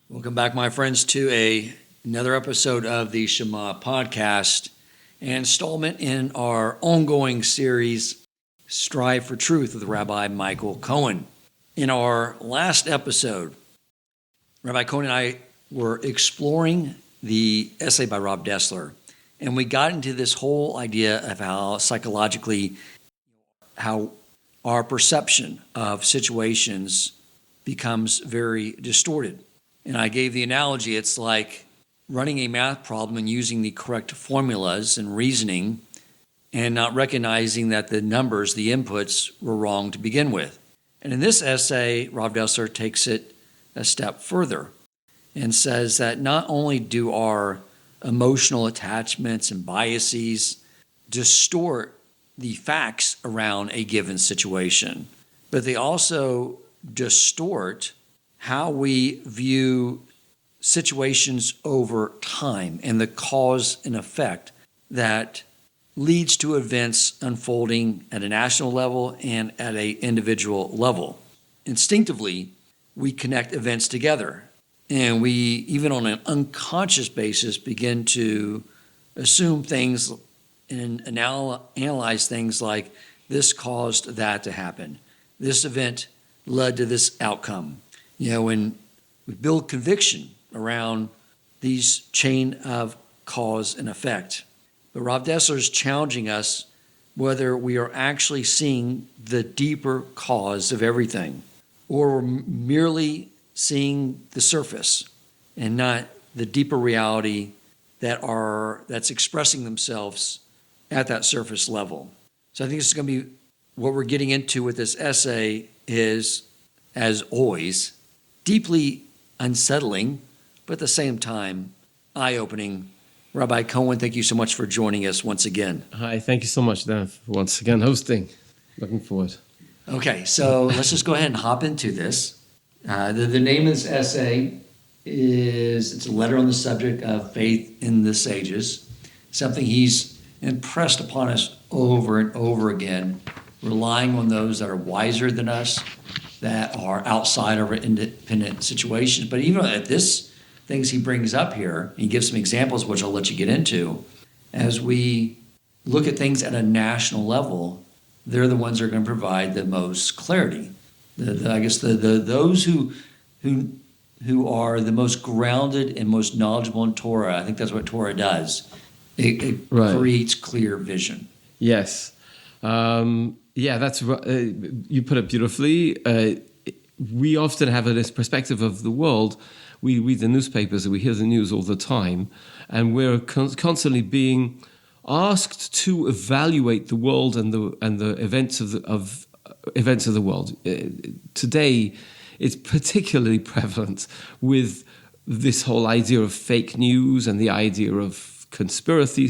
Welcome back, my friends, to another episode of the Shema podcast, an installment in our ongoing series, Strive for Truth with Rabbi Michael Cohen. In our last episode, Rabbi Cohen and I were exploring the essay by Rav Dessler, and we got into this whole idea of how psychologically, how our perception of situations becomes very distorted. And I gave the analogy, it's like running a math problem and using the correct formulas and reasoning and not recognizing that the numbers, the inputs, were wrong to begin with. And in this essay, Rav Dessler takes it a step further and says that not only do our emotional attachments and biases distort the facts around a given situation, but they also distort how we view situations over time and the cause and effect that leads to events unfolding at a national level and at an individual level. Instinctively, we connect events together, and we, even on an unconscious basis, begin to assume things and analyze things like this caused that to happen. This event led to this outcome. When we build conviction around these chain of cause and effect. But Rav Dessler is challenging us whether we are actually seeing the deeper cause of everything, or we're merely seeing the surface and not the deeper reality that's expressing themselves at that surface level. So I think this is going to be what we're getting into with this essay is, as always, deeply unsettling, but at the same time, eye-opening. Rabbi Cohen, thank you so much for joining us once again. Hi, thank you so much, Dan, for once again hosting. Looking forward. Okay, so let's just go ahead and hop into this. The name of this essay it's a letter on the subject of faith in the sages, something he's impressed upon us over and over again, relying on those that are wiser than us, that are outside of our independent situations. But even at this things he brings up here, he gives some examples, which I'll let you get into. As we look at things at a national level, they're the ones that are going to provide the most clarity. Those who are the most grounded and most knowledgeable in Torah, I think that's what Torah does. It right. Creates clear vision. Yes. That's right. You put it beautifully. We often have this perspective of the world. We read the newspapers and we hear the news all the time, and we're constantly being asked to evaluate the world and the events of the world. Today, it's particularly prevalent with this whole idea of fake news and the idea of conspiracy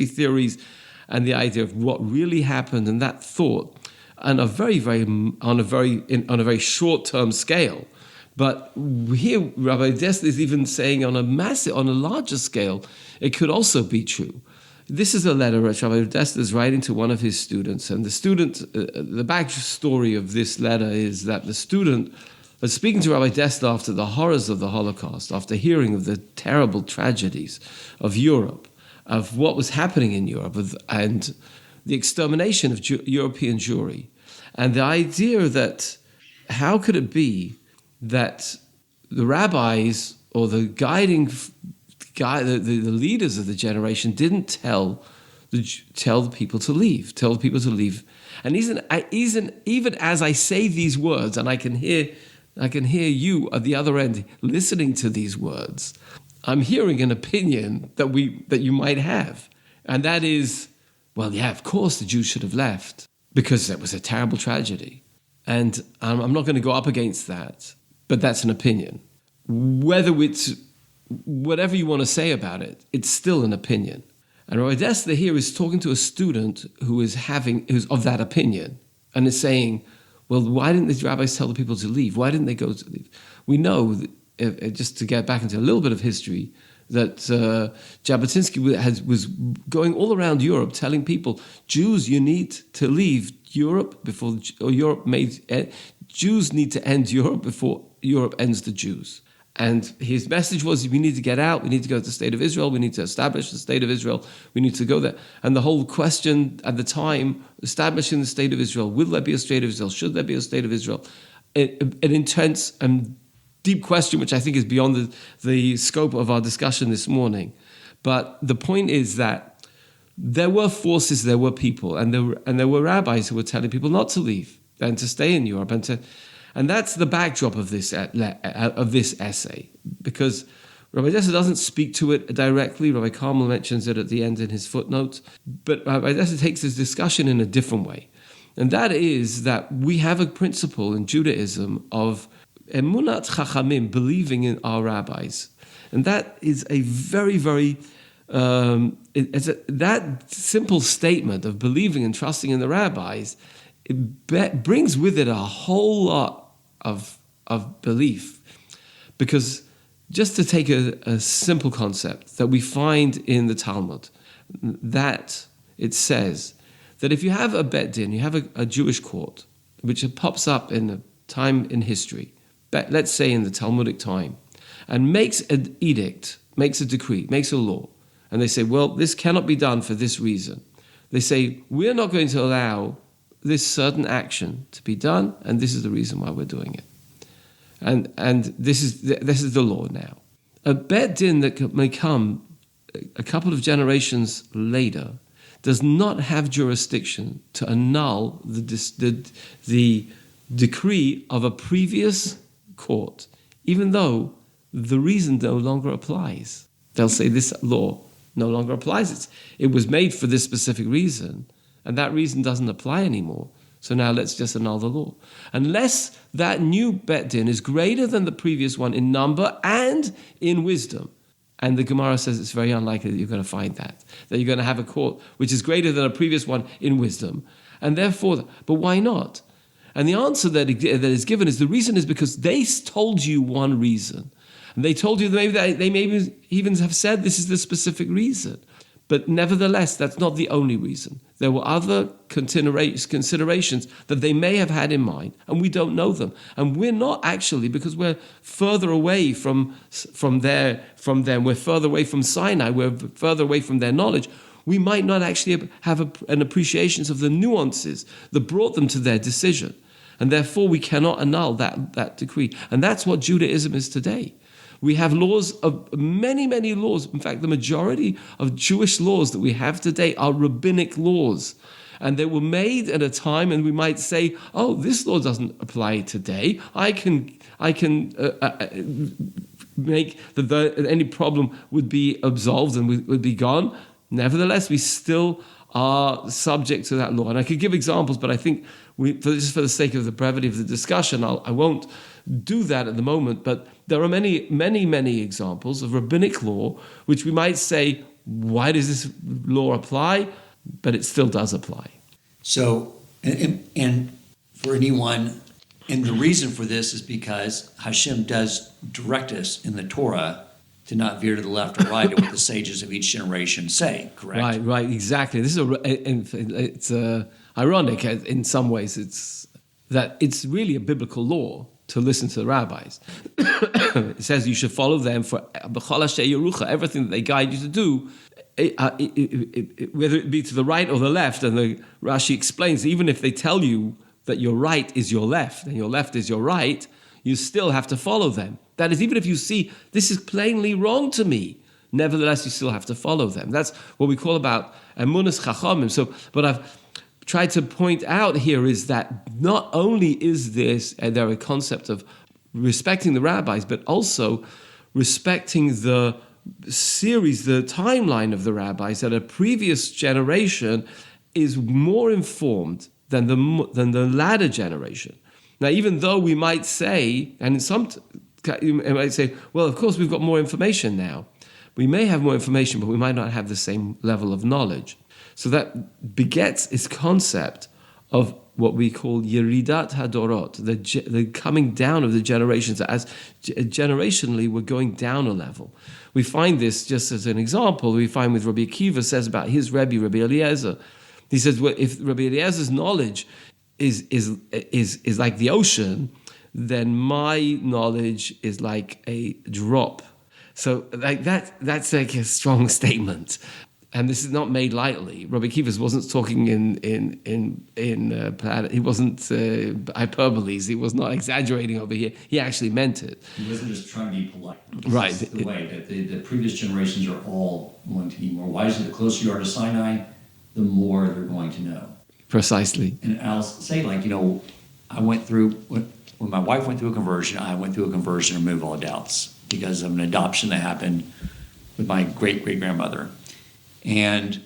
theories, and the idea of what really happened and that thought, and on a very short-term scale. But here, Rabbi Dessler is even saying on a larger scale, it could also be true. This is a letter which Rabbi Dessler is writing to one of his students, and the backstory of this letter is that the student was speaking to Rabbi Dessler after the horrors of the Holocaust, after hearing of the terrible tragedies of Europe, of what was happening in Europe, and the extermination of European Jewry, and the idea that how could it be that the rabbis or the leaders of the generation didn't tell the people to leave, and even as I say these words, and I can hear you at the other end listening to these words, I'm hearing an opinion that you might have, and that is, well, yeah, of course the Jews should have left because it was a terrible tragedy, and I'm not going to go up against that, but that's an opinion. Whatever you want to say about it, it's still an opinion. And Rabbi Dessler here is talking to a student who's of that opinion, and is saying, well, why didn't the rabbis tell the people to leave? Why didn't they go to leave? We know, just to get back into a little bit of history, that Jabotinsky was going all around Europe telling people, Jews, you need to leave Europe before Europe made Jews need to end Europe before Europe ends the Jews. And his message was, we need to get out, we need to go to the state of Israel, we need to establish the state of Israel, we need to go there. And the whole question at the time, establishing the state of Israel, will there be a state of Israel, should there be a state of Israel? An intense and deep question, which I think is beyond the scope of our discussion this morning. But the point is that there were forces, there were people, and there were rabbis who were telling people not to leave and to stay in Europe, and that's the backdrop of this essay, because Rabbi Dessler doesn't speak to it directly. Rabbi Carmel mentions it at the end in his footnotes, but Rabbi Dessler takes this discussion in a different way, and that is that we have a principle in Judaism of Emunas Chachamim, believing in our rabbis, and that is a very, very that simple statement of believing and trusting in the rabbis. It brings with it a whole lot of belief, because just to take a simple concept that we find in the Talmud, that it says that if you have a bet din, you have a Jewish court, which pops up in a time in history, let's say in the Talmudic time, and makes an edict, makes a decree, makes a law, and they say, well, this cannot be done for this reason. They say, we're not going to allow this certain action to be done, and this is the reason why we're doing it. And this is the law now. A bet din that may come a couple of generations later does not have jurisdiction to annul the decree of a previous court, even though the reason no longer applies. They'll say this law no longer applies. It was made for this specific reason, and that reason doesn't apply anymore. So now let's just annul the law. Unless that new bet din is greater than the previous one in number and in wisdom. And the Gemara says it's very unlikely that you're going to find that you're going to have a court which is greater than a previous one in wisdom. And therefore, but why not? And the answer that is given is the reason is because they told you one reason. And they told you that they maybe even have said this is the specific reason. But nevertheless, that's not the only reason. There were other considerations that they may have had in mind, and we don't know them. And we're not actually, because we're further away from them, we're further away from Sinai, we're further away from their knowledge, we might not actually have an appreciation of the nuances that brought them to their decision. And therefore, we cannot annul that decree. And that's what Judaism is today. We have laws of many, many laws. In fact, the majority of Jewish laws that we have today are rabbinic laws. And they were made at a time, and we might say, oh, this law doesn't apply today. I can make that any problem would be absolved and would be gone. Nevertheless, we still are subject to that law. And I could give examples, but I think just for the sake of the brevity of the discussion, I won't do that at the moment. But there are many, many, many examples of rabbinic law which we might say, why does this law apply? But it still does apply. So, and for anyone, and the reason for this is because Hashem does direct us in the Torah to not veer to the left or right of what the sages of each generation say, correct? Right, exactly. This is it's ironic in some ways. It's really a biblical law to listen to the rabbis. It says you should follow them for everything that they guide you to do, whether it be to the right or the left. And the Rashi explains, even if they tell you that your right is your left and your left is your right, you still have to follow them. That is, even if you see this is plainly wrong to me, nevertheless you still have to follow them. That's what we call about Emunas Chachamim. So, what I've tried to point out here is that not only is there a concept of respecting the rabbis, but also respecting the series, the timeline of the rabbis, that a previous generation is more informed than the latter generation. Now, even though we might say, and you might say, well, of course we've got more information now. We may have more information, but we might not have the same level of knowledge. So that begets this concept of what we call Yeridat Hadorot, the coming down of the generations. As generationally, we're going down a level. We find this just as an example. We find with Rabbi Akiva says about his Rabbi Eliezer. He says, well, if Rabbi Eliezer's knowledge is like the ocean, then my knowledge is like a drop. So like that's like a strong statement. And this is not made lightly. Rabbi Akiva wasn't talking he wasn't hyperboles. He was not exaggerating over here. He actually meant it. He wasn't just trying to be polite. Right. The way that the previous generations are all going to be more wise. The closer you are to Sinai, the more they're going to know. Precisely. And I'll say, I went through, when my wife went through a conversion, I went through a conversion to remove all doubts because of an adoption that happened with my great-great-grandmother. And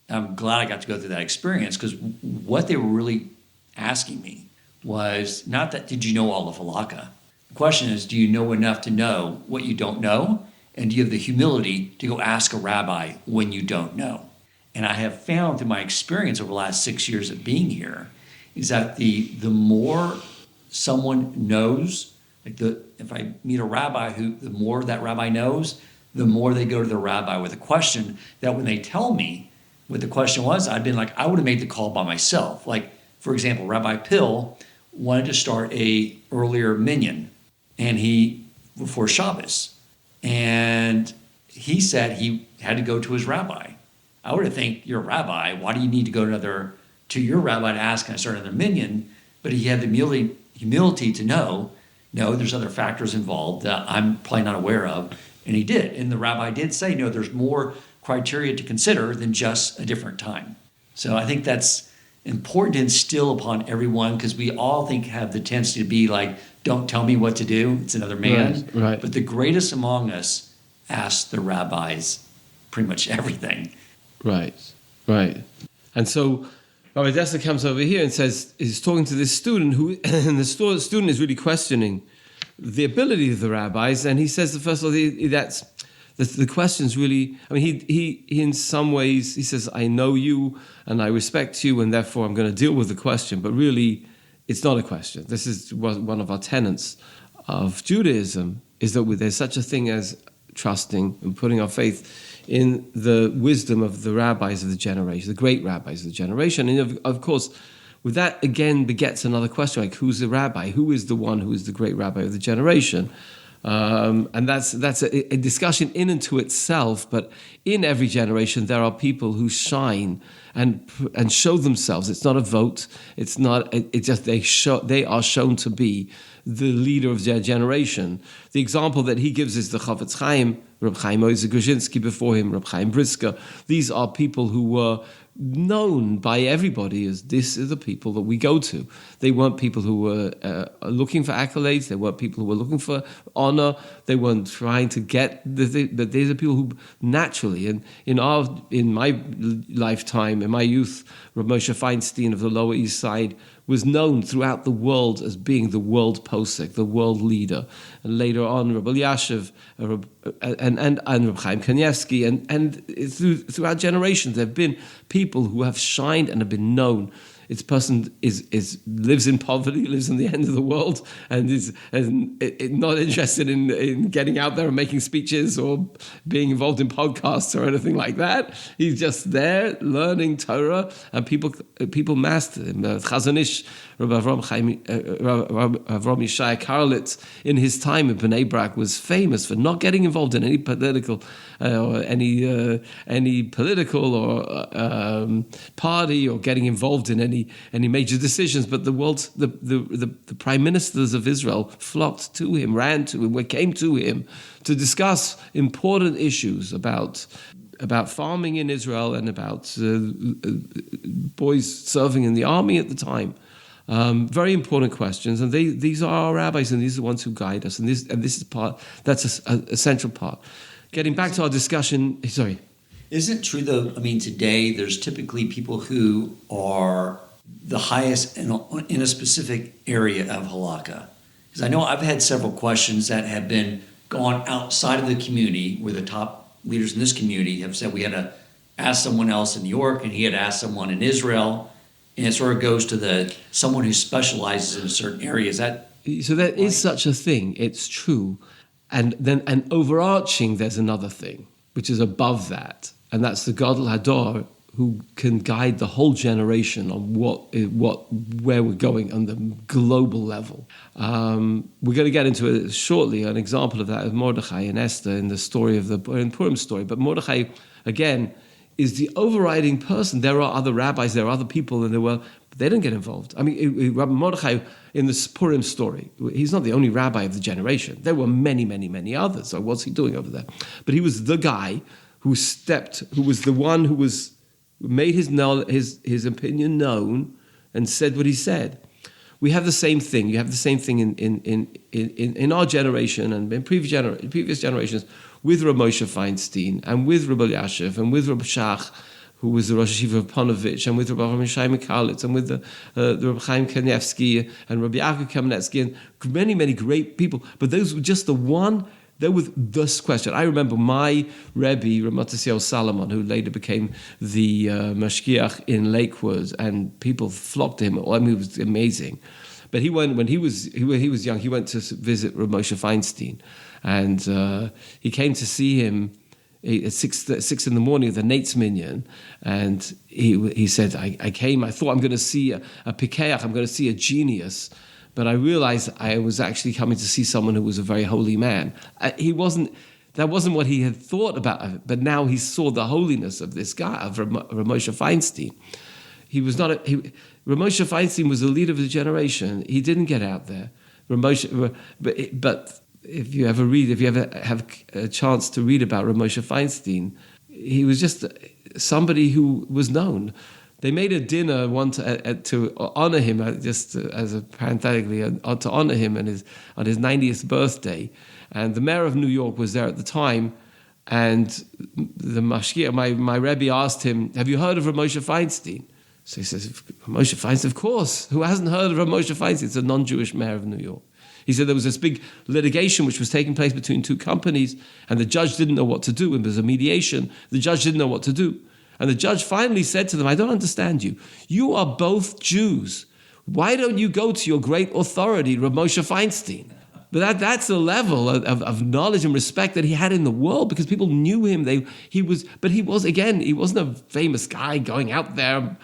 I'm glad I got to go through that experience because what they were really asking me was not that, did you know all of halakha? The question is, do you know enough to know what you don't know? And do you have the humility to go ask a rabbi when you don't know? And I have found through my experience over the last 6 years of being here is that the more someone knows, if I meet a rabbi the more that rabbi knows, the more they go to the rabbi with a question that when they tell me what the question was, I'd been like, I would have made the call by myself. Like, for example, Rabbi Pill wanted to start a earlier minyan before Shabbos. And he said he had to go to his rabbi. I would have think, you're a rabbi, why do you need to go to your rabbi to ask, can I start another minyan? But he had the humility to know, no, there's other factors involved that I'm probably not aware of. And he did. And the rabbi did say, no, there's more criteria to consider than just a different time. So I think that's important to instill upon everyone because we all have the tendency to be like, don't tell me what to do. It's another man. Right. But the greatest among us ask the rabbis pretty much everything. Right. And so Rabbi Dessler comes over here and says, he's talking to this student and the student is really questioning the ability of the rabbis. And he says, first of all, that's the question's really, he in some ways, he says, I know you and I respect you and therefore I'm going to deal with the question. But really, it's not a question. This is one of our tenets of Judaism, is that there's such a thing as trusting and putting our faith in the wisdom of the rabbis of the generation, the great rabbis of the generation. And of course, with that again begets another question, like who's the rabbi? Who is the one who is the great rabbi of the generation? And that's a discussion in and to itself, but in every generation there are people who shine and show themselves. It's not a vote. It's not. It's just they are shown to be the leader of their generation. The example that he gives is the Chafetz Chaim, Reb Chaim Oizer Grudzinski before him, Reb Chaim Brisker. These are people who were known by everybody as this are the people that we go to. They weren't people who were looking for accolades. They weren't people who were looking for honor. They weren't trying to get but these are people who naturally, and in my lifetime, in my youth, Rav Moshe Feinstein of the Lower East Side was known throughout the world as being the world posek, the world leader. And later on, Rabbi Yashiv and Rabbi Chaim Kanievsky, and throughout generations, there have been people who have shined and have been known. This person lives in poverty, lives in the end of the world, and is not interested in getting out there and making speeches or being involved in podcasts or anything like that. He's just there learning Torah, and people master him. Chazon Ish, Rabbi Avram Yishai Karlitz, in his time in Bnei Brak, was famous for not getting involved in any political or any political or party, or getting involved in any major decisions. But the prime ministers of Israel flocked to him, ran to him, came to him to discuss important issues about farming in Israel and about boys serving in the army at the time. Very important questions, and these are our rabbis, and these are the ones who guide us. And this is part that's a central part. Getting back to our discussion, sorry. Isn't it true though? Today there's typically people who are the highest in a specific area of halakha. Because I know I've had several questions that have been gone outside of the community, where the top leaders in this community have said we had to ask someone else in New York, and he had asked someone in Israel, and it sort of goes to someone who specializes in a certain area. Is that so? There is such a thing. It's true, and overarching, there's another thing which is above that, and that's the Gadol Hador, who can guide the whole generation on where we're going on the global level. We're going to get into it shortly. An example of that is Mordechai and Esther in the story of the Purim story. But Mordechai, again, is the overriding person. There are other rabbis, there are other people in the world, but they don't get involved. I mean, Rabbi Mordechai in the Purim story, he's not the only rabbi of the generation. There were many, many, many others. So what's he doing over there? But he was the guy who was the one who made his opinion known and said what he said. We have the same thing. You have the same thing in our generation and in previous generations with Rav Moshe Feinstein and with Rabbi Yashiv and with Rabbi Shach, who was the Rosh Yeshiva of Ponevezh, and with Rabbi Mishai Mikalitz and with the Rabbi Chaim Kanievsky and Rabbi Yaakov Kamenetsky and many, many great people. But those were just the one. There was this question. I remember my Rebbe, Rav Matisyahu Salomon, who later became the Mashgiach in Lakewood, and people flocked to him. I mean, it was amazing. But he went when he was young. He went to visit Rav Moshe Feinstein, and he came to see him at 6 in the morning at the Nate's Minyan, and he said, "I came. I thought I'm going to see a pikeach. I'm going to see a genius." But I realized I was actually coming to see someone who was a very holy man. That wasn't what he had thought about, but now he saw the holiness of this guy, of Rav Moshe Feinstein. Rav Moshe Feinstein was the leader of the generation. He didn't get out there. But if you ever have a chance to read about Rav Moshe Feinstein, he was just somebody who was known. They made a dinner to honor him, just as a parenthetically, to honor him on his 90th birthday. And the mayor of New York was there at the time, and the mashgiach, my Rebbe, asked him, "Have you heard of Rav Moshe Feinstein?" So he says, "Rav Moshe Feinstein, of course. Who hasn't heard of Rav Moshe Feinstein? It's a non-Jewish mayor of New York." He said there was this big litigation which was taking place between two companies, and the judge didn't know what to do. And there was a mediation. The judge didn't know what to do. And the judge finally said to them, "I don't understand you. You are both Jews. Why don't you go to your great authority, Rav Moshe Feinstein?" But that's the level of knowledge and respect that he had in the world, because people knew him. He wasn't a famous guy going out there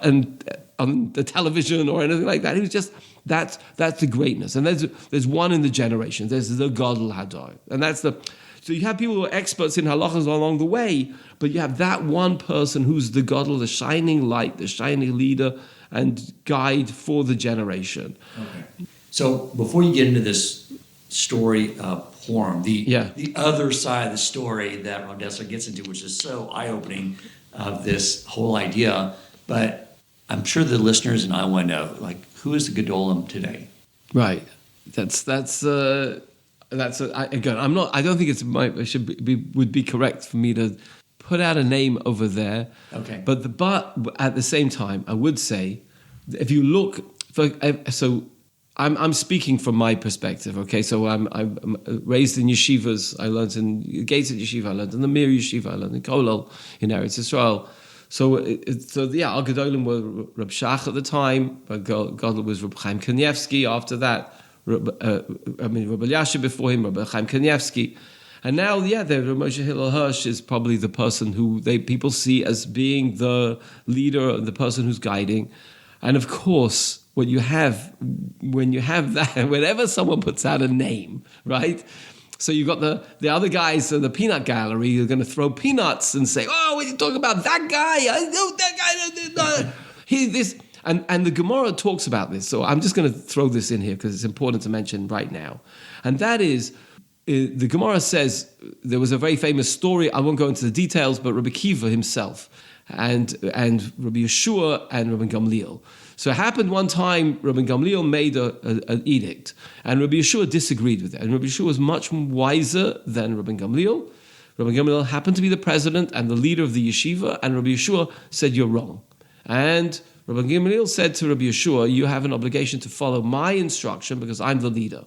and on the television or anything like that. He was just, that's the greatness. And there's one in the generation. There's the Gadol Hador. And so you have people who are experts in halachas along the way, but you have that one person who's the Gadol, the shining light, the shining leader and guide for the generation. Okay. So before you get into this story of Purim, the other side of the story that Rav Dessler gets into, which is so eye-opening of this whole idea, but I'm sure the listeners and I want to know, like, who is the Gedolim today? Right. Again, I'm not. I don't think would be correct for me to put out a name over there. Okay. But at the same time, I would say, if you look I'm speaking from my perspective. Okay, so I'm raised in yeshivas. I learned in Gated Yeshiva. I learned in the Mir Yeshiva. I learned in Kollel in Eretz Yisrael. So our Gedolim were Reb Shach at the time. Gadol was Reb Chaim Kanievsky. After that, Rabbi Yashiv before him, Rabbi Chaim Kanievsky. And now, the Reb Moshe Hillel Hirsch is probably the person who people see as being the leader, the person who's guiding. And of course, when you have that, whenever someone puts out a name, right? So you've got the other guys in the peanut gallery who are going to throw peanuts and say, "Oh, when you talk about that guy, I know that guy." And the Gemara talks about this. So I'm just going to throw this in here because it's important to mention right now. And that is, the Gemara says there was a very famous story. I won't go into the details, but Rabbi Kiva himself and Rabbi Yeshua and Rabbi Gamliel. So it happened one time, Rabbi Gamliel made an edict, and Rabbi Yeshua disagreed with it. And Rabbi Yeshua was much wiser than Rabbi Gamliel. Rabbi Gamliel happened to be the president and the leader of the yeshiva, and Rabbi Yeshua said, "You're wrong." And Rabbi Gamliel said to Rabbi Yeshua, "You have an obligation to follow my instruction because I'm the leader."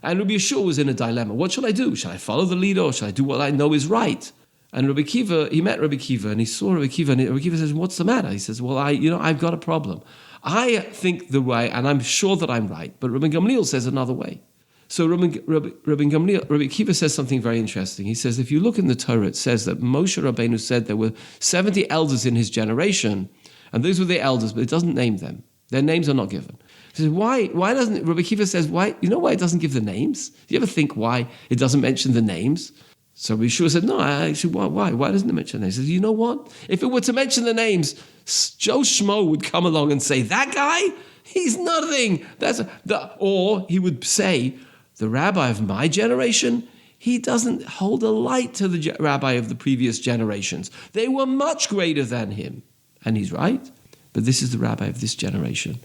And Rabbi Yeshua was in a dilemma. What shall I do? Shall I follow the leader or shall I do what I know is right? And Rabbi Kiva, he met Rabbi Kiva and he saw Rabbi Kiva, and Rabbi Kiva says, "What's the matter?" He says, "Well, I've got a problem. I think the way, and I'm sure that I'm right, but Rabbi Gamliel says another way." So Rabbi Akiva says something very interesting. He says, if you look in the Torah, it says that Moshe Rabbeinu said there were 70 elders in his generation, and those were the elders, but it doesn't name them. Their names are not given. He says, why doesn't, Rabbi Akiva says, why? You know why it doesn't give the names? Do you ever think why it doesn't mention the names? So Yeshua said, no, actually, why? Why doesn't it mention the names? He says, you know what? If it were to mention the names, Joe Schmo would come along and say, that guy, he's nothing. Or he would say, the rabbi of my generation, he doesn't hold a light to the rabbi of the previous generations. They were much greater than him. And he's right. But this is the rabbi of this generation.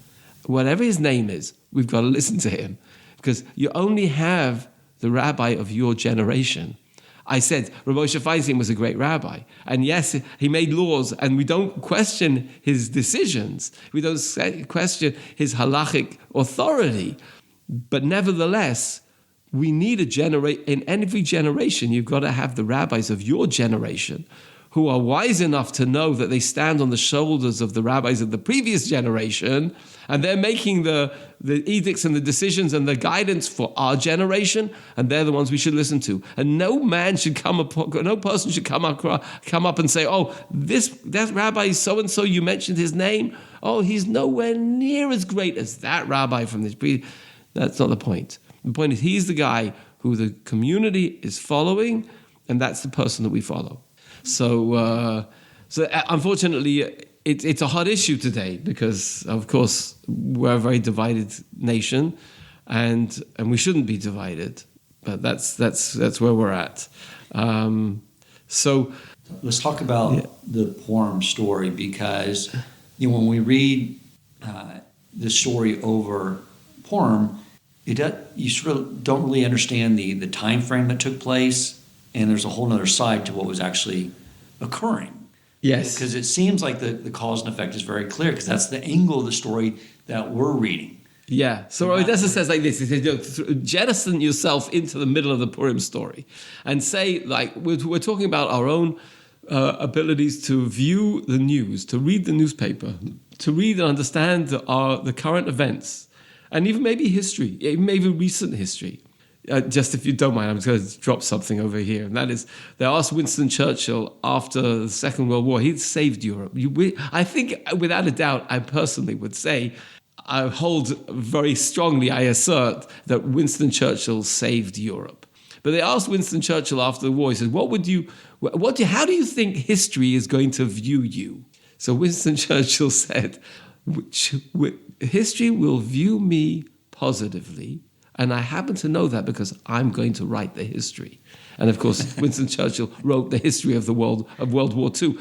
Whatever his name is, we've got to listen to him. Because you only have the rabbi of your generation. I said, Rav Moshe Feinstein was a great rabbi. And yes, he made laws, and we don't question his decisions. We don't question his halachic authority. But nevertheless, we need in every generation, you've got to have the rabbis of your generation who are wise enough to know that they stand on the shoulders of the rabbis of the previous generation, and they're making the edicts and the decisions and the guidance for our generation, and they're the ones we should listen to. And no person should come up and say, oh, that rabbi so-and-so, you mentioned his name, oh, he's nowhere near as great as that rabbi from this previous. That's not the point. The point is he's the guy who the community is following, and that's the person that we follow. So unfortunately, it's a hot issue today because, of course, we're a very divided nation, and we shouldn't be divided. But that's where we're at. So let's talk about the Purim story, because when we read the story over Purim, you sort of don't really understand the time frame that took place, and there's a whole other side to what was actually occurring. Yes. Because it seems like the cause and effect is very clear, because that's the angle of the story that we're reading. Yeah. So Rav Dessler says like this. He says, jettison yourself into the middle of the Purim story and say, like, we're talking about our own abilities to view the news, to read the newspaper, to read and understand the current events, and even maybe history, maybe recent history. Just if you don't mind, I'm just going to drop something over here. And that is, they asked Winston Churchill after the Second World War, he'd saved Europe. I think, without a doubt, I personally would say, I hold very strongly, I assert, that Winston Churchill saved Europe. But they asked Winston Churchill after the war, he said, how do you think history is going to view you? So Winston Churchill said, history will view me positively. And I happen to know that because I'm going to write the history. And of course, Winston Churchill wrote the history of World War II.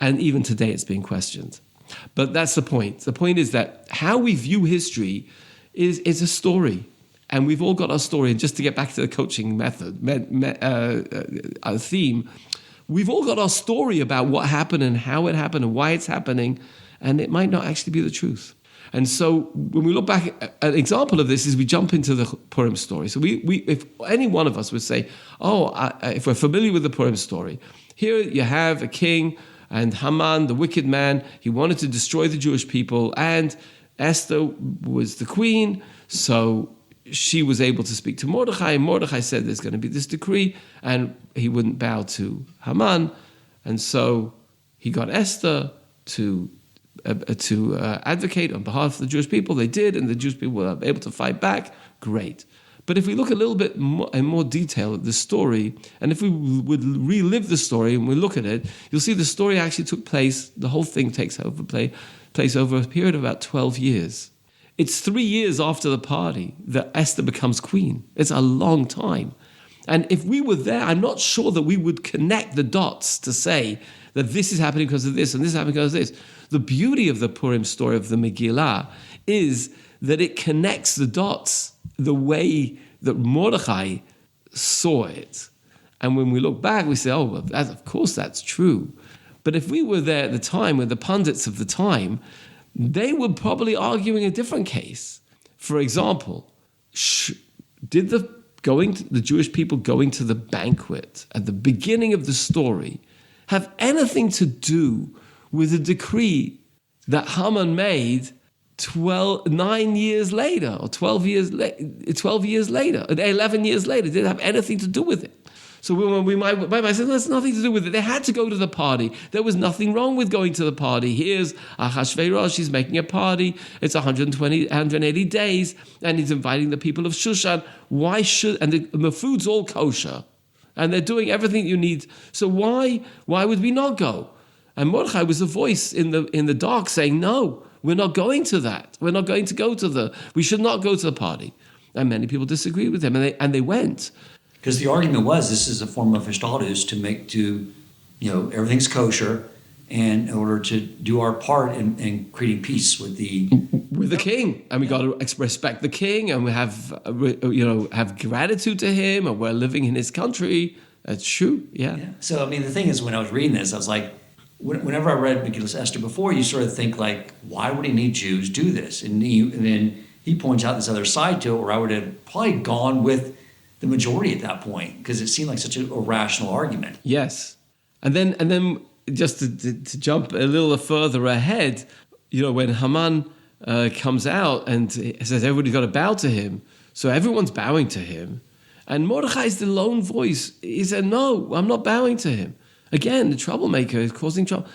And even today it's being questioned. But that's the point. The point is that how we view history is a story. And we've all got our story. And just to get back to the coaching method, theme, we've all got our story about what happened and how it happened and why it's happening. And it might not actually be the truth. And so when we look back, an example of this is we jump into the Purim story. So if any one of us would say, if we're familiar with the Purim story, here you have a king and Haman, the wicked man, he wanted to destroy the Jewish people, and Esther was the queen, so she was able to speak to Mordechai, and Mordechai said there's going to be this decree, and he wouldn't bow to Haman, and so he got Esther to advocate on behalf of the Jewish people. They did, and the Jewish people were able to fight back. Great. But if we look a little bit in more detail at the story, and if we would relive the story and we look at it, you'll see the story actually took place, the whole thing takes place over a period of about 12 years. It's 3 years after the party that Esther becomes queen. It's a long time. And if we were there, I'm not sure that we would connect the dots to say that this is happening because of this and this is happening because of this. The beauty of the Purim story of the Megillah is that it connects the dots the way that Mordechai saw it. And when we look back, we say, of course that's true. But if we were there at the time with the pundits of the time, they were probably arguing a different case. For example, did the Jewish people going to the banquet at the beginning of the story have anything to do with the decree that Haman made 9 years later, or 12 years later, 11 years later. It didn't have anything to do with it. So when we might say, there's nothing to do with it. They had to go to the party. There was nothing wrong with going to the party. Here's Ahasuerus, he's making a party. It's 180 days, and he's inviting the people of Shushan. Why should, and the food's all kosher, and they're doing everything you need. So why would we not go? And Mordechai was a voice in the dark saying, no, we're not going to that. We're not going to we should not go to the party. And many people disagreed with him, and they went. Because the argument was this is a form of hishtadlus everything's kosher, and in order to do our part in creating peace with the king, and we got to respect the king, and we have gratitude to him, and we're living in his country. That's true, yeah. So the thing is, when I was reading this, I was like, whenever I read Megillah Esther before, you sort of think like, why would any Jews do this? And then he points out this other side to it, where I would have probably gone with the majority at that point, because it seemed like such a rational argument. Yes. And then just to jump a little further ahead, when Haman comes out and says everybody's got to bow to him, so everyone's bowing to him, and Mordechai is the lone voice. He said, no, I'm not bowing to him. Again, the troublemaker is causing trouble.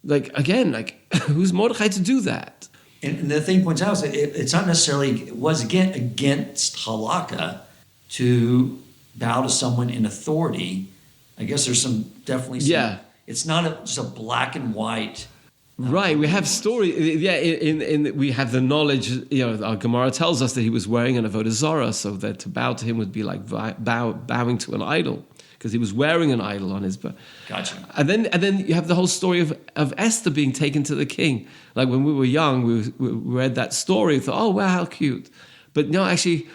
Who's Mordechai to do that? And the thing points out is that it's not necessarily, it was against halakha to bow to someone in authority. I guess there's it's not just a black and white. Right, we have story. We have the knowledge. Our Gemara tells us that he was wearing an avodah zarah, so that to bow to him would be like bowing to an idol, because he was wearing an idol on his back. Gotcha. And then you have the whole story of Esther being taken to the king. Like when we were young, we read that story. We thought, oh wow, how cute. But no, actually,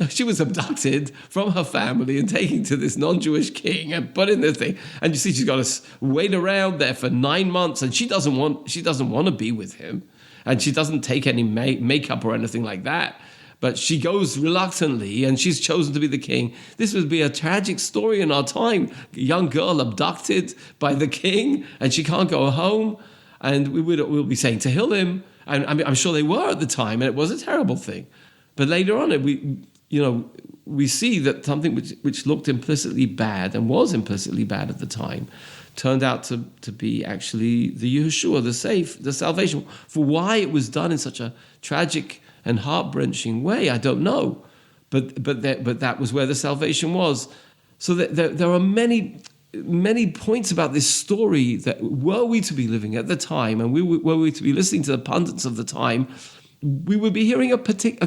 she was abducted from her family and taken to this non-Jewish king and put in this thing. And you see, she's got to wait around there for 9 months, and she doesn't want to be with him, and she doesn't take any makeup or anything like that. But she goes reluctantly, and she's chosen to be the king. This would be a tragic story in our time. A young girl abducted by the king, and she can't go home. And we'll be saying Tehillim. And I'm sure they were at the time, and it was a terrible thing. But later on, we see that something which looked implicitly bad and was implicitly bad at the time turned out to be actually the Yeshua, the salvation. For why it was done in such a tragic and heart-wrenching way, I don't know. But that was where the salvation was. So there are many points about this story that were we to be living at the time, and were we to be listening to the pundits of the time, we would be hearing a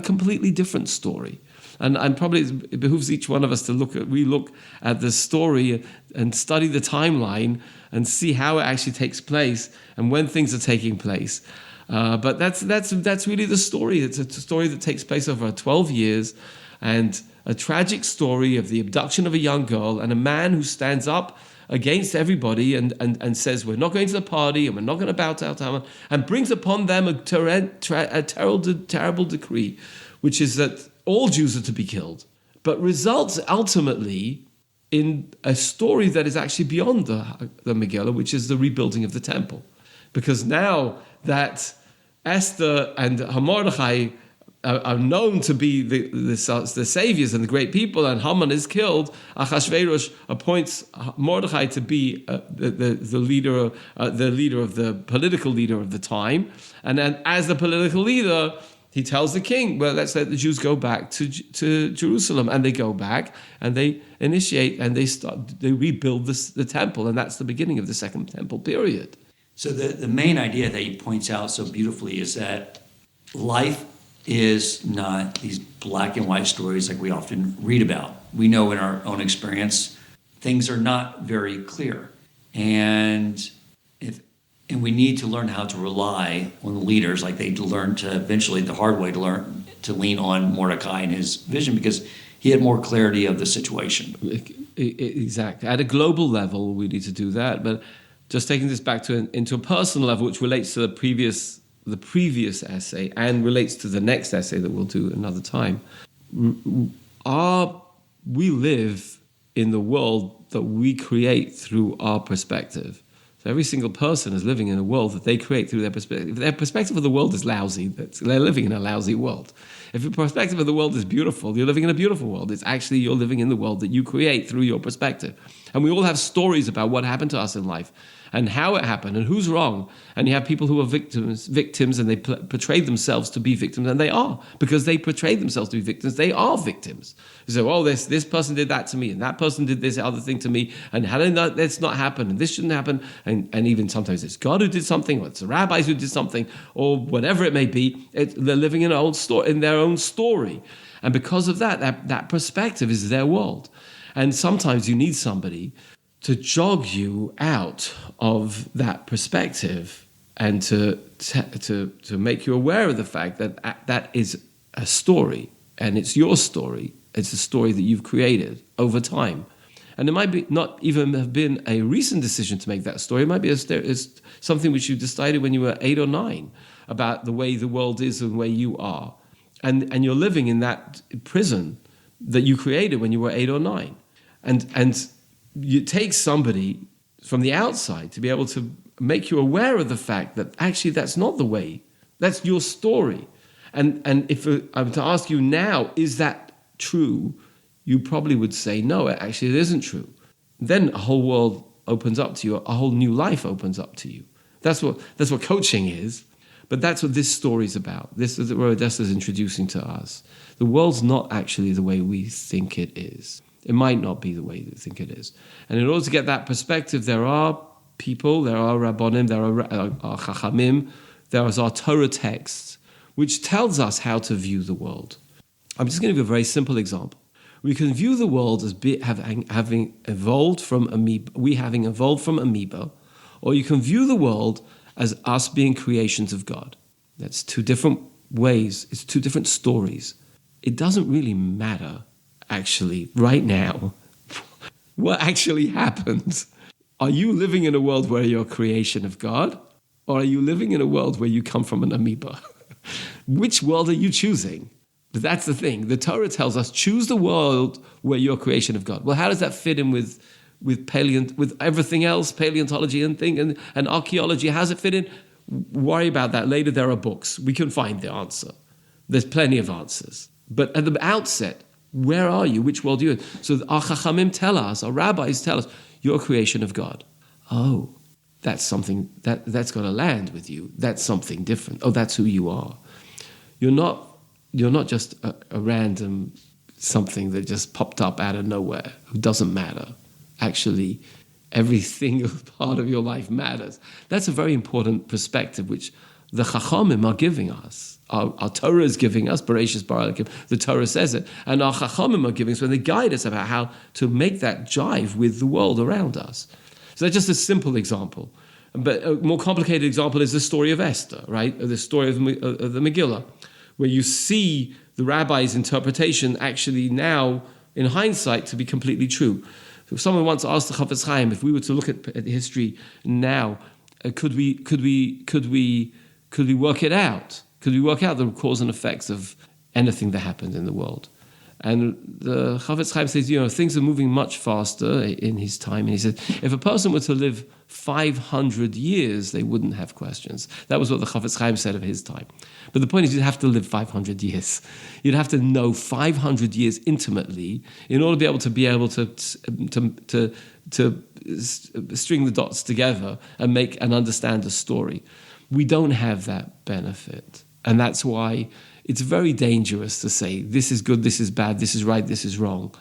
completely different story. And probably it behooves each one of us to relook at the story and study the timeline and see how it actually takes place and when things are taking place. But that's really the story. It's a story that takes place over 12 years, and a tragic story of the abduction of a young girl and a man who stands up against everybody and says, we're not going to the party and we're not going to bow to Haman, and brings upon them a terrible decree, which is that all Jews are to be killed, but results ultimately in a story that is actually beyond the Megillah, which is the rebuilding of the temple. Because now that Esther and Mordechai are known to be the saviors and the great people, and Haman is killed, Ahasuerus appoints Mordechai to be the leader of the political leader of the time, and then as the political leader, he tells the king, well, let's let the Jews go back to Jerusalem, and they go back and they initiate and they rebuild the temple, and that's the beginning of the Second Temple period. So the main idea that he points out so beautifully is that life is not these black and white stories like we often read about. We know in our own experience, things are not very clear. And we need to learn how to rely on the leaders, like they learned to eventually the hard way to lean on Mordecai and his vision, because he had more clarity of the situation. Exactly. At a global level, we need to do that. But just taking this back into a personal level, which relates to the previous essay and relates to the next essay that we'll do another time. We live in the world that we create through our perspective. So every single person is living in a world that they create through their perspective. If their perspective of the world is lousy, they're living in a lousy world. If your perspective of the world is beautiful, you're living in a beautiful world. It's actually you're living in the world that you create through your perspective. And we all have stories about what happened to us in life and how it happened and who's wrong. And you have people who are victims, and they portray themselves to be victims, and they are. Because they portray themselves to be victims, they are victims. So, oh, this person did that to me, and that person did this other thing to me, and how did that's not happen, and this shouldn't happen, and even sometimes it's God who did something, or it's the rabbis who did something, or whatever it may be. They're living in their own story. And because of that perspective is their world. And sometimes you need somebody to jog you out of that perspective and to make you aware of the fact that that is a story, and it's your story. It's a story that you've created over time. And it might be not even have been a recent decision to make that story. It might be something which you decided when you were 8 or 9 about the way the world is and where you are. And you're living in that prison that you created when you were 8 or 9. And you take somebody from the outside to be able to make you aware of the fact that actually that's not the way. That's your story. And if I were to ask you now, is that true? You probably would say, no, actually it isn't true. Then a whole world opens up to you. A whole new life opens up to you. That's what coaching is. But that's what this story's about. This is what Rav Dessler is introducing to us. The world's not actually the way we think it is. It might not be the way we think it is. And in order to get that perspective, there are people, there are Rabbonim, there are Chachamim, there is our Torah text, which tells us how to view the world. I'm just going to give you a very simple example. We can view the world as having evolved from amoeba, or you can view the world as us being creations of God. That's two different ways. It's two different stories. It doesn't really matter, actually, right now, what actually happens. Are you living in a world where you're a creation of God, or are you living in a world where you come from an amoeba? Which world are you choosing? But that's the thing. The Torah tells us, choose the world where you're a creation of God. Well, how does that fit in with everything else, paleontology and archaeology? How does it fit in? Worry about that later. There are books. We can find the answer. There's plenty of answers. But at the outset, where are you? Which world are you in? So our Chachamim tell us, our rabbis tell us, you're a creation of God. Oh, that's something that's going to land with you. That's something different. Oh, that's who you are. You're not just a random something that just popped up out of nowhere, who doesn't matter. Actually, every single part of your life matters. That's a very important perspective, which the Chachamim are giving us. Our Torah is giving us, Bereshis bara Elokim, the Torah says it, and our Chachamim are giving us when they guide us about how to make that jive with the world around us. So that's just a simple example. But a more complicated example is the story of Esther, right? The story of the Megillah, where you see the rabbi's interpretation actually now, in hindsight, to be completely true. So someone once asked the Chafetz Chaim, if we were to look at history now, could we work it out? Could we work out the cause and effects of anything that happened in the world? And the Chafetz Chaim says, things are moving much faster in his time. And he said, if a person were to live 500 years, they wouldn't have questions. That was what the Chafetz Chaim said of his time. But the point is, you'd have to live 500 years. You'd have to know 500 years intimately in order to be able to string the dots together and understand a story. We don't have that benefit. And that's why it's very dangerous to say, this is good, this is bad, this is right, this is wrong.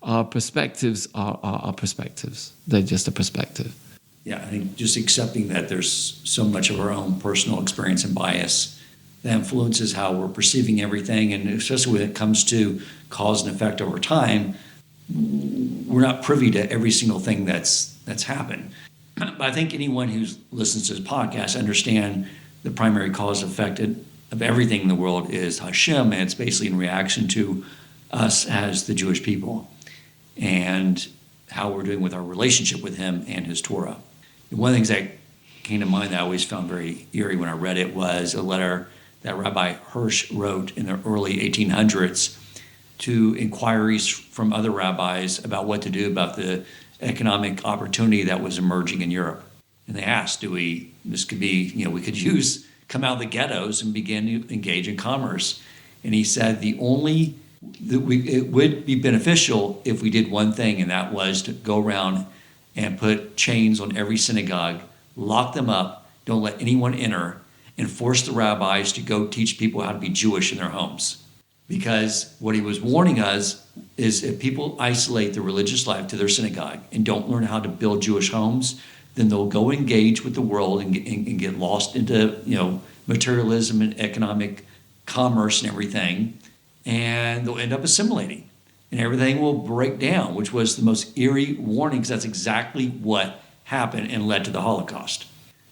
Our perspectives are our perspectives. They're just a perspective. Yeah, I think just accepting that there's so much of our own personal experience and bias that influences how we're perceiving everything, and especially when it comes to cause and effect over time, we're not privy to every single thing that's happened. But I think anyone who listens to this podcast understand the primary cause and effect of everything in the world is Hashem, and it's basically in reaction to us as the Jewish people and how we're doing with our relationship with him and his Torah. And one of the things that came to mind that I always found very eerie when I read it was a letter that Rabbi Hirsch wrote in the early 1800s to inquiries from other rabbis about what to do about the economic opportunity that was emerging in Europe. And they asked, this could be, we could come out of the ghettos and begin to engage in commerce. And he said it would be beneficial if we did one thing, and that was to go around and put chains on every synagogue, lock them up, don't let anyone enter, and force the rabbis to go teach people how to be Jewish in their homes. Because what he was warning us is if people isolate their religious life to their synagogue and don't learn how to build Jewish homes, then they'll go engage with the world and get lost into materialism and economic commerce and everything, and they'll end up assimilating, and everything will break down, which was the most eerie warning, because that's exactly what happened and led to the Holocaust.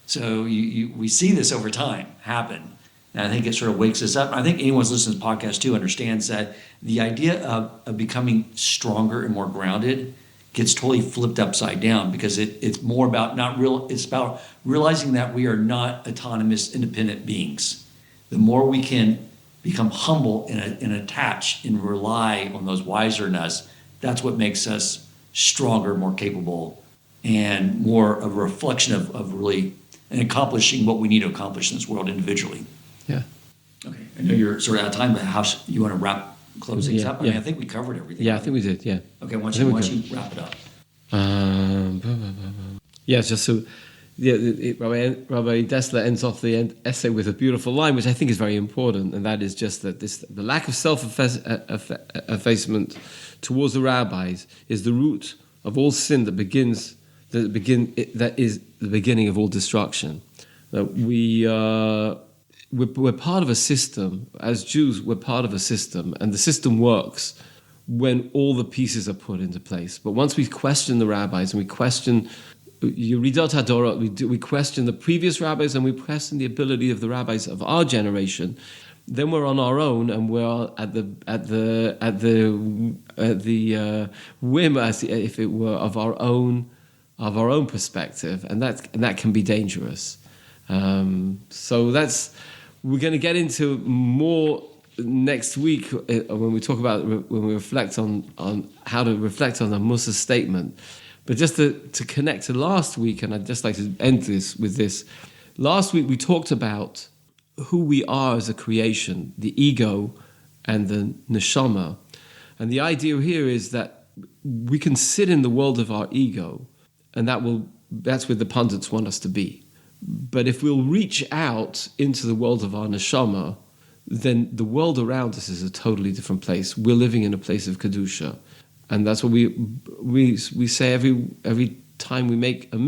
So we see this over time happen. And I think it sort of wakes us up. I think anyone who's listening to this podcast too understands that the idea of becoming stronger and more grounded gets totally flipped upside down, because it's more about it's about realizing that we are not autonomous, independent beings. The more we can become humble and attach and rely on those wiser than us, that's what makes us stronger, more capable, and more of a reflection of really and accomplishing what we need to accomplish in this world individually. Yeah. Okay. I know you're sort of out of time, but how you want to close things up? I mean, I think we covered everything. Yeah, I think we did. Yeah. Okay. Why don't you wrap it up? Yeah. Just so. Yeah, Rabbi Dessler ends off the essay with a beautiful line, which I think is very important, and that is just that the lack of self-effacement towards the rabbis is the root of all sin that is the beginning of all destruction. We're part of a system. As Jews, we're part of a system, and the system works when all the pieces are put into place. But once we question the rabbis and we question Yuridot HaDorot, we question the previous rabbis and we question the ability of the rabbis of our generation, then we're on our own, and we're at the whim, as if it were, of our own perspective, and that can be dangerous. So we're going to get into more next week when we reflect on how to reflect on the Musa statement. But just to connect to last week, and I'd just like to end this with this. Last week we talked about who we are as a creation, the ego and the neshama. And the idea here is that we can sit in the world of our ego, and that's where the pundits want us to be. But if we'll reach out into the world of our neshama, then the world around us is a totally different place. We're living in a place of kedusha. And that's what we say every time we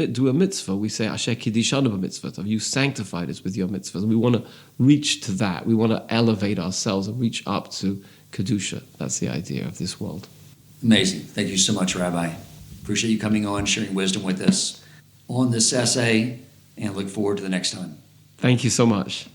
do a mitzvah. We say Asher Kiddishanu b'mitzvah. You sanctified us with your mitzvahs. We want to reach to that. We want to elevate ourselves and reach up to kedusha. That's the idea of this world. Amazing. Thank you so much, Rabbi. Appreciate you coming on, sharing wisdom with us on this essay, and look forward to the next time. Thank you so much.